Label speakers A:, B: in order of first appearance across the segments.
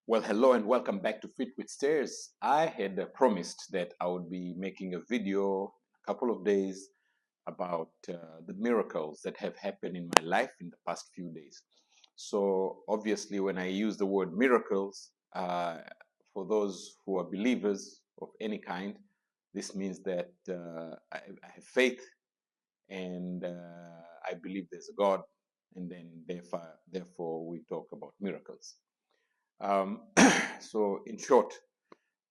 A: Well, hello and welcome back to Fit with Stairs. I had promised that I would be making a video a couple of days about the miracles that have happened in my life in the past few days. So, obviously, when I use the word miracles, for those who are believers of any kind, this means that I have faith and I believe there's a God, and then therefore we talk about miracles. Um, so, in short,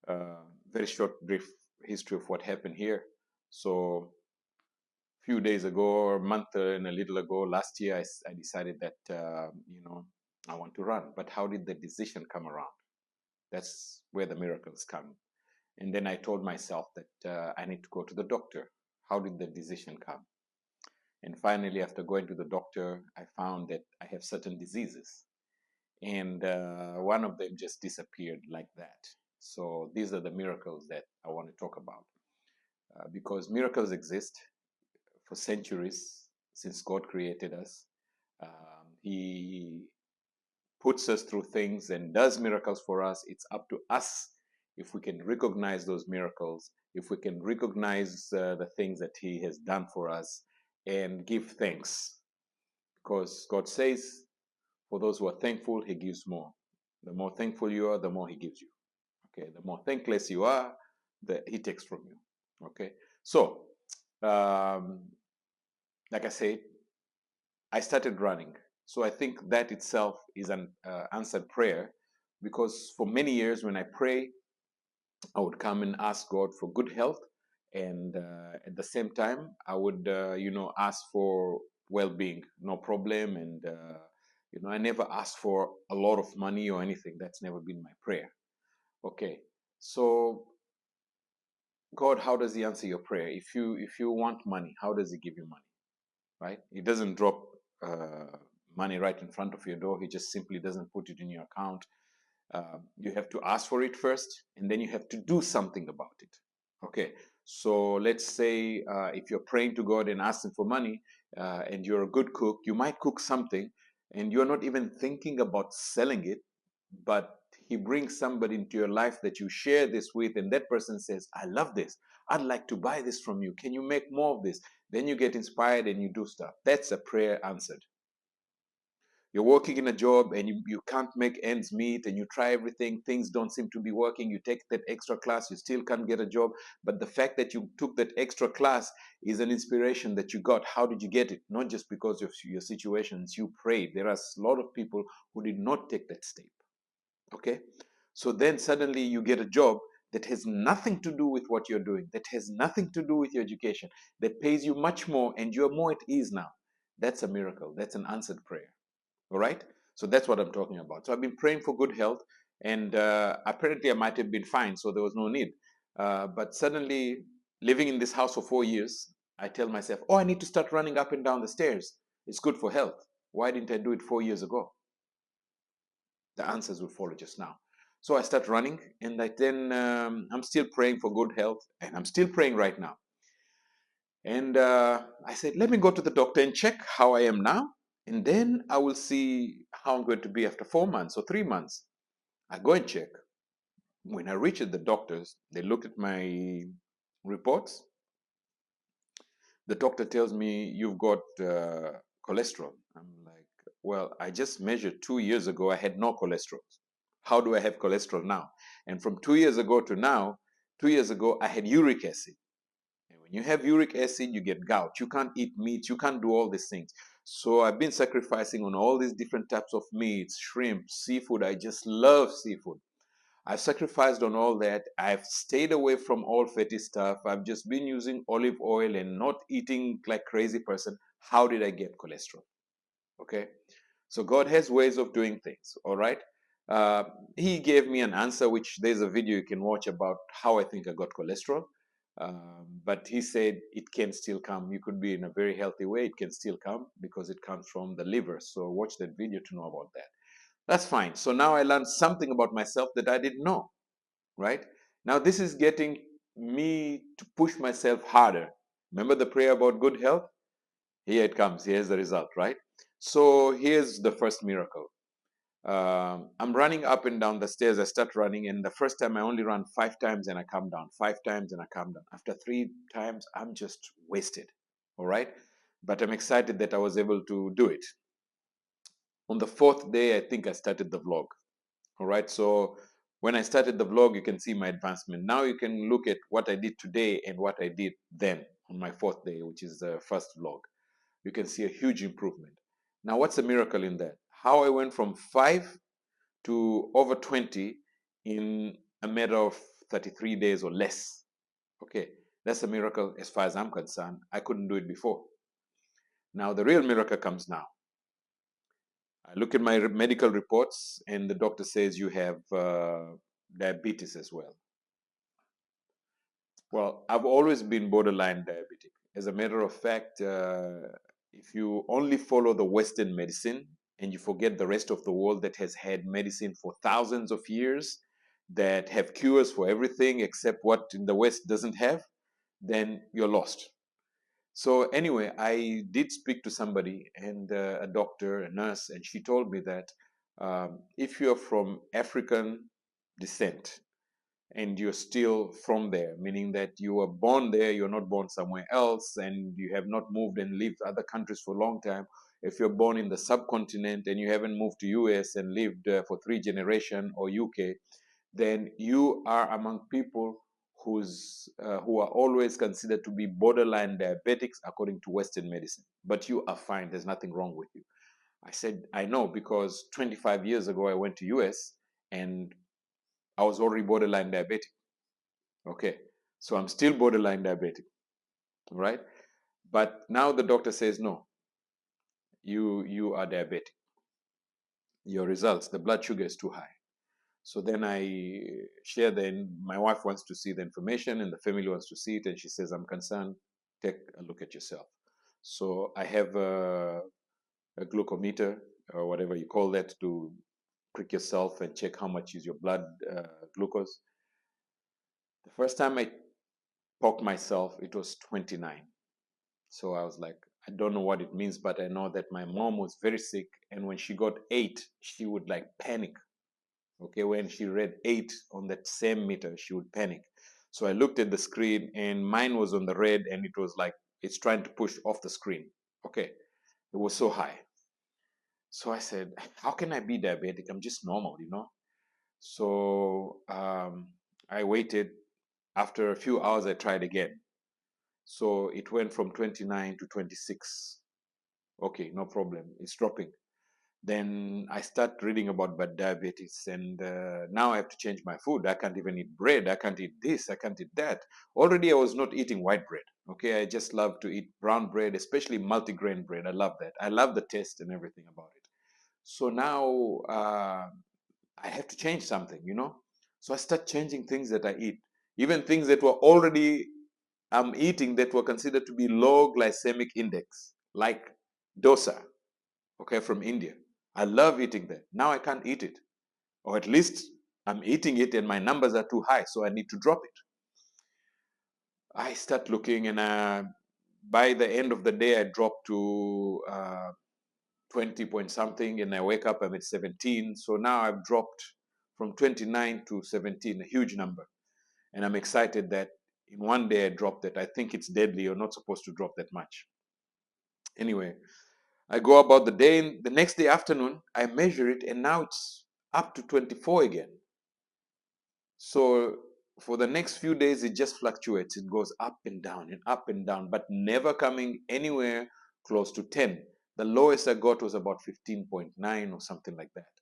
A: very short, brief history of what happened here. So, a few days ago, or a month and a little ago, last year, I decided that I want to run. But how did the decision come around? That's where the miracles come. And then I told myself that I need to go to the doctor. How did the decision come? And finally, after going to the doctor, I found that I have certain diseases, and one of them just disappeared like that. So these are the miracles that I want to talk about, because miracles exist for centuries since God created us. He puts us through things and does miracles for us. It's up to us if we can recognize those miracles, if we can recognize the things that He has done for us and give thanks. Because God says, for those who are thankful, He gives more. The more thankful you are, the more He gives you. Okay, the more thankless you are, He takes from you. Okay, so um, like I said, I started running. So I think that itself is an answered prayer, because for many years when I pray, I would come and ask God for good health, and at the same time, I would ask for well-being, no problem, and I never asked for a lot of money or anything. That's never been my prayer. Okay, so God, how does He answer your prayer? If you want money, how does He give you money? Right? He doesn't drop money right in front of your door. He just simply doesn't put it in your account. You have to ask for it first, and then you have to do something about it. Okay, so let's say if you're praying to God and asking for money, and you're a good cook, you might cook something, and you're not even thinking about selling it, but He brings somebody into your life that you share this with, and that person says, I love this. I'd like to buy this from you. Can you make more of this? Then you get inspired and you do stuff. That's a prayer answered. You're working in a job and you can't make ends meet, and you try everything, things don't seem to be working. You take that extra class, you still can't get a job. But the fact that you took that extra class is an inspiration that you got. How did you get it? Not just because of your situations, you prayed. There are a lot of people who did not take that step. Okay, so then suddenly you get a job that has nothing to do with what you're doing, that has nothing to do with your education, that pays you much more, and you're more at ease now. That's a miracle. That's an answered prayer. All right, so that's what I'm talking about. So I've been praying for good health, and apparently I might have been fine, so there was no need. But suddenly, living in this house for 4 years, I tell myself, oh, I need to start running up and down the stairs. It's good for health. Why didn't I do it 4 years ago? The answers will follow just now. So I start running, and then I'm still praying for good health, and I'm still praying right now. And I said, let me go to the doctor and check how I am now, and then I will see how I'm going to be after 4 months or 3 months. I go and check. When I reach at the doctors, they look at my reports. The doctor tells me, you've got cholesterol. I'm like, well, I just measured 2 years ago, I had no cholesterol. How do I have cholesterol now? And from 2 years ago to now, 2 years ago, I had uric acid. And when you have uric acid, you get gout. You can't eat meat. You can't do all these things. So I've been sacrificing on all these different types of meats, shrimp, seafood. I just love seafood. I've sacrificed on all that. I've stayed away from all fatty stuff. I've just been using olive oil and not eating like crazy person. How did I get cholesterol? Okay. So God has ways of doing things. All right. Uh, he gave me an answer, which there's a video you can watch about how I think I got cholesterol. But he said it can still come. You could be in a very healthy way. It can still come because it comes from the liver. So watch that video to know about that. That's fine. So now I learned something about myself that I didn't know, right? Now this is getting me to push myself harder. Remember the prayer about good health? Here it comes. Here's the result, right? So here's the first miracle. I'm running up and down the stairs. I start running, and the first time I only run 5 times and I come down, 5 times and I come down. After 3 times, I'm just wasted. All right. But I'm excited that I was able to do it. On the fourth day, I think I started the vlog. All right. So when I started the vlog, you can see my advancement. Now you can look at what I did today and what I did then on my fourth day, which is the first vlog. You can see a huge improvement. Now, what's the miracle in that? How I went from 5 to over 20 in a matter of 33 days or less. Okay, that's a miracle as far as I'm concerned. I couldn't do it before. Now, the real miracle comes now. I look at my medical reports, and the doctor says you have diabetes as well. Well, I've always been borderline diabetic. As a matter of fact, if you only follow the Western medicine and you forget the rest of the world that has had medicine for thousands of years, that have cures for everything except what in the West doesn't have, then you're lost. So anyway, I did speak to somebody and a doctor, a nurse, and she told me that if you're from African descent, and you're still from there, meaning that you were born there, you're not born somewhere else, and you have not moved and lived other countries for a long time. If you're born in the subcontinent and you haven't moved to US and lived for 3 generations or UK, then you are among people who are always considered to be borderline diabetics according to Western medicine. But you are fine. There's nothing wrong with you. I said, I know, because 25 years ago I went to US and I was already borderline diabetic. Okay, so I'm still borderline diabetic, right? But now the doctor says no, you are diabetic. Your results, the blood sugar is too high. So then I share. Then my wife wants to see the information, and the family wants to see it, and she says, "I'm concerned. Take a look at yourself." So I have a glucometer or whatever you call that to prick yourself and check how much is your blood glucose. The first time I poked myself, it was 29. So I was like, I don't know what it means, but I know that my mom was very sick. And when she got 8, she would like panic. Okay, when she read 8 on that same meter, she would panic. So I looked at the screen and mine was on the red and it was like it's trying to push off the screen. Okay, it was so high. So I said, how can I be diabetic? I'm just normal, you know? So I waited. After a few hours, I tried again. So it went from 29 to 26. Okay, no problem. It's dropping. Then I start reading about diabetes, and now I have to change my food. I can't even eat bread. I can't eat this. I can't eat that. Already, I was not eating white bread. Okay, I just love to eat brown bread, especially multigrain bread. I love that. I love the taste and everything about it. So now I have to change something, you know. So I start changing things that I eat, even things that were already I'm eating that were considered to be low glycemic index, like dosa, okay, from India. I love eating that. Now I can't eat it, or at least I'm eating it and my numbers are too high, so I need to drop it. I start looking, and by the end of the day, I drop to 20 point something, and I wake up, I'm at 17. So now I've dropped from 29 to 17, a huge number. And I'm excited that in one day I dropped it. I think it's deadly. You're not supposed to drop that much. Anyway, I go about the day. The next day afternoon, I measure it, and now it's up to 24 again. So for the next few days, it just fluctuates. It goes up and down, but never coming anywhere close to 10. The lowest I got was about 15.9 or something like that.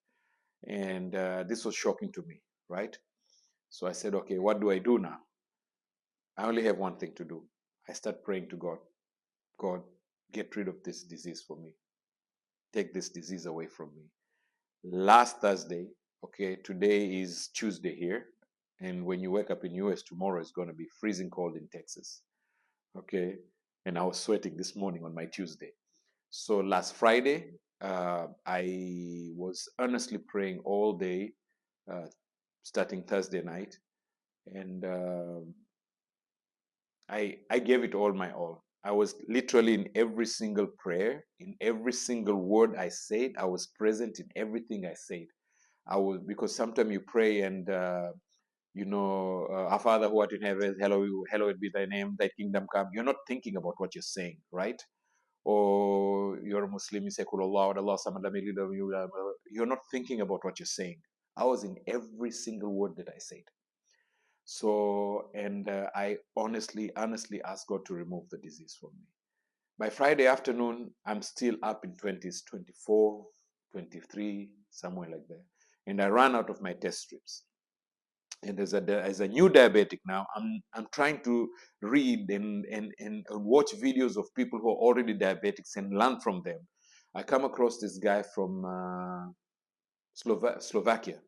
A: And this was shocking to me, right? So I said, okay, what do I do now? I only have one thing to do. I start praying to God. God, get rid of this disease for me. Take this disease away from me. Last Thursday, okay, today is Tuesday here. And when you wake up in US, tomorrow is going to be freezing cold in Texas. Okay. And I was sweating this morning on my Tuesday. So last Friday, I was earnestly praying all day, starting Thursday night. And I gave it all my all. I was literally in every single prayer, in every single word I said. I was present in everything I said. I was, because sometimes you pray and our Father who art in heaven, hallowed be thy name, thy kingdom come. You're not thinking about what you're saying, right? Or you're a Muslim, you say, "Kul Allah, Allah, samad, lam yalid, walam yulad." You're not thinking about what you're saying. I was in every single word that I said. So, and I honestly asked God to remove the disease from me. By Friday afternoon, I'm still up in 20s, 24, 23, somewhere like that. And I ran out of my test strips. And as a new diabetic now, I'm trying to read and watch videos of people who are already diabetics and learn from them. I come across this guy from Slovakia.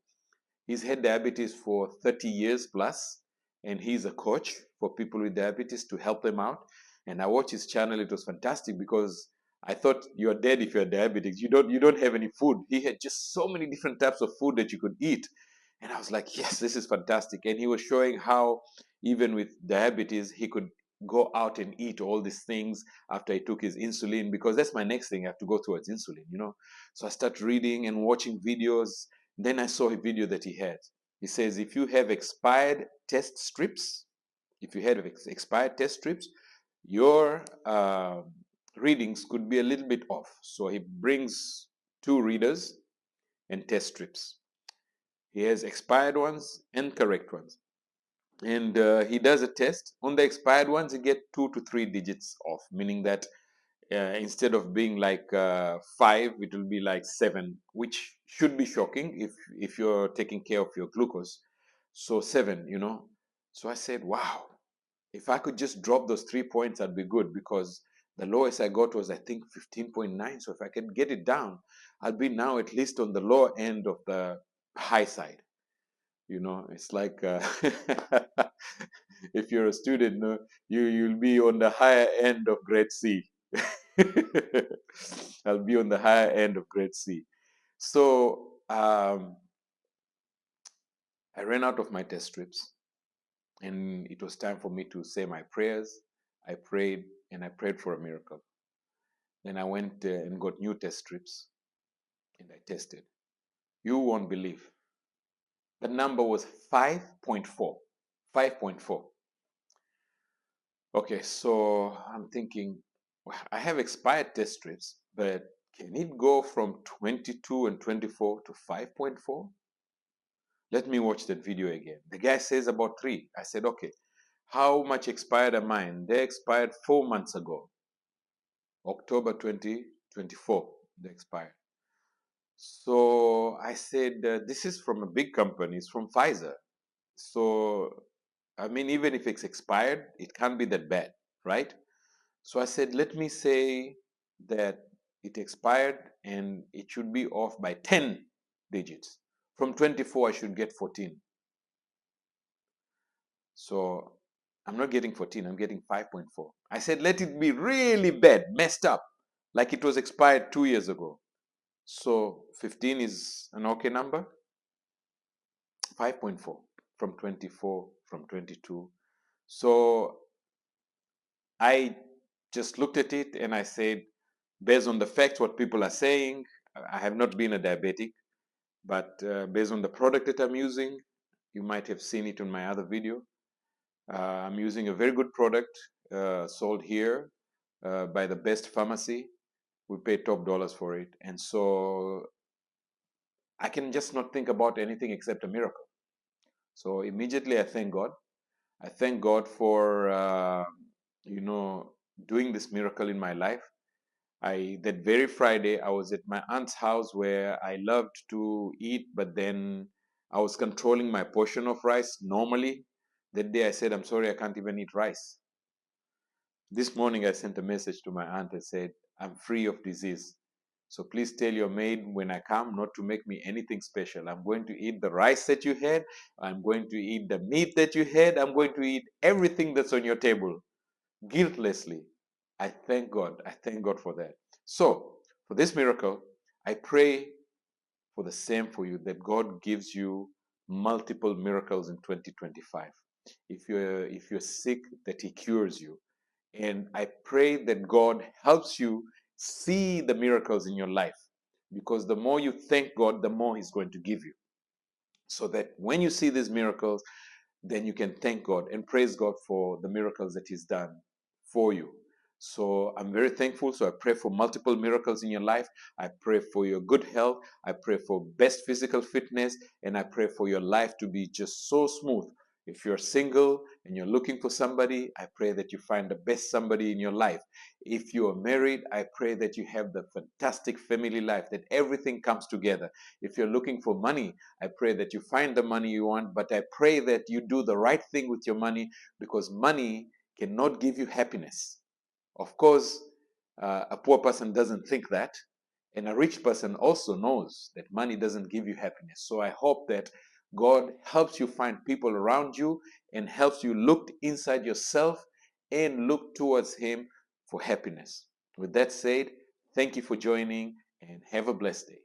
A: He's had diabetes for 30 years plus, and he's a coach for people with diabetes to help them out. And I watched his channel. It was fantastic because I thought you're dead if you're diabetic. You don't have any food. He had just so many different types of food that you could eat. And I was like, yes, this is fantastic. And he was showing how even with diabetes, he could go out and eat all these things after he took his insulin, because that's my next thing. I have to go towards insulin. So I start reading and watching videos. Then I saw a video that he had. He says, if you have expired test strips, your readings could be a little bit off. So he brings two readers and test strips. He has expired ones and correct ones. And he does a test. On the expired ones, he get 2 to 3 digits off, meaning that instead of being like 5, it will be like 7, which should be shocking if you're taking care of your glucose. So 7. So I said, wow, if I could just drop those 3 points, I'd be good, because the lowest I got was, I think, 15.9. So if I can get it down, I'll be now at least on the lower end of the high side. It's like if you're a student, no, you'll be on the higher end of grade C. I'll be on the higher end of grade C. So I ran out of my test strips, and it was time for me to say my prayers. I prayed, and I prayed for a miracle. Then I went and got new test strips, and I tested. You won't believe. The number was 5.4. 5.4. Okay, so I'm thinking, I have expired test strips, but can it go from 22 and 24 to 5.4? Let me watch that video again. The guy says about 3. I said, okay, how much expired are mine? They expired 4 months ago. October 2024, they expired. So I said, this is from a big company. It's from Pfizer. So, I mean, even if it's expired, it can't be that bad, right? So I said, let me say that it expired and it should be off by 10 digits. From 24, I should get 14. So I'm not getting 14, I'm getting 5.4. I said, let it be really bad, messed up, like it was expired 2 years ago. So 15 is an okay number. 5.4 from 24, from 22. So I just looked at it and I said, based on the facts, what people are saying, I have not been a diabetic, but based on the product that I'm using, you might have seen it on my other video. I'm using a very good product sold here by the best pharmacy. We pay top dollars for it. And so I can just not think about anything except a miracle. So immediately I thank God. I thank God for, doing this miracle in my life. That very Friday, I was at my aunt's house where I loved to eat, but then I was controlling my portion of rice normally. That day I said, I'm sorry, I can't even eat rice. This morning I sent a message to my aunt and said, I'm free of disease. So please tell your maid when I come not to make me anything special. I'm going to eat the rice that you had. I'm going to eat the meat that you had. I'm going to eat everything that's on your table guiltlessly. I thank God. I thank God for that. So, for this miracle, I pray for the same for you, that God gives you multiple miracles in 2025. If you're sick, that He cures you. And I pray that God helps you see the miracles in your life, because the more you thank God, the more He's going to give you. So that when you see these miracles, then you can thank God and praise God for the miracles that He's done for you. So I'm very thankful. So I pray for multiple miracles in your life. I pray for your good health. I pray for best physical fitness. And I pray for your life to be just so smooth. If you're single and you're looking for somebody, I pray that you find the best somebody in your life. If you are married, I pray that you have the fantastic family life, that everything comes together. If you're looking for money, I pray that you find the money you want, but I pray that you do the right thing with your money, because money cannot give you happiness. Of course, a poor person doesn't think that, and a rich person also knows that money doesn't give you happiness. So I hope that God helps you find people around you and helps you look inside yourself and look towards Him for happiness. With that said, thank you for joining and have a blessed day.